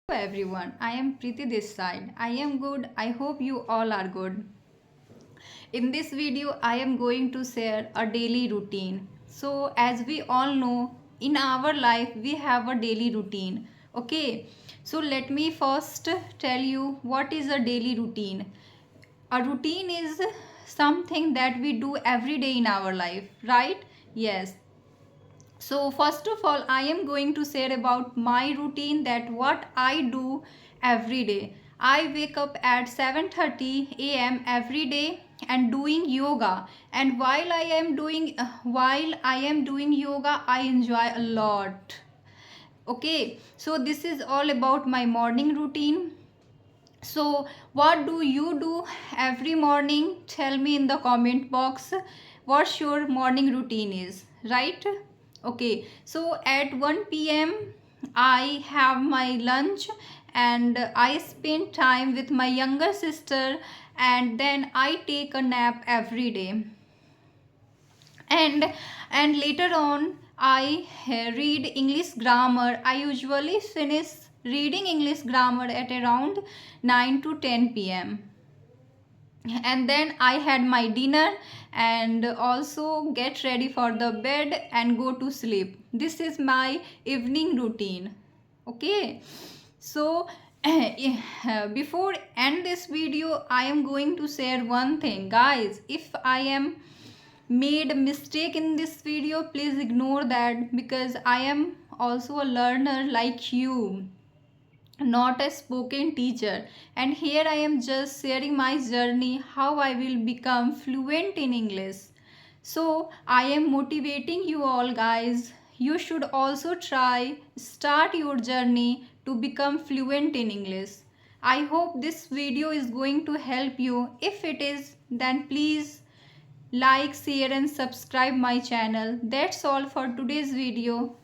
Hello everyone, I am Preeti this side. I am good. I hope you all are good. In this video, I am going to share a daily routine. So, as we all know, in our life we have a daily routine. Okay, so let me first tell you what is a daily routine. A routine is something that we do every day in our life, right? Yes, so first of all, I am going to share about my routine, that what I do every day. I wake up at 7:30 a.m. every day and doing yoga. And while I am doing yoga, I enjoy a lot. Okay, so this is all about my morning routine. So what do you do every morning? Tell me in the comment box what your morning routine is, right? Okay, so at 1 p.m. I have my lunch and I spend time with my younger sister, and then I take a nap every day. and and later on I read English grammar. I usually finish reading English grammar at around 9 to 10 p.m. and then I had my dinner and also get ready for the bed and go to sleep. This is my evening routine. Okay, so before end this video, I am going to share one thing, guys. If I am made a mistake in this video, please ignore that, because I am also a learner like you, not a spoken teacher, and here I am just sharing my journey, how I will become fluent in English. So I am motivating you all, guys. You should also try, start your journey to become fluent in English. I hope this video is going to help you. If it is, then please like, share and subscribe my channel. That's all for today's video.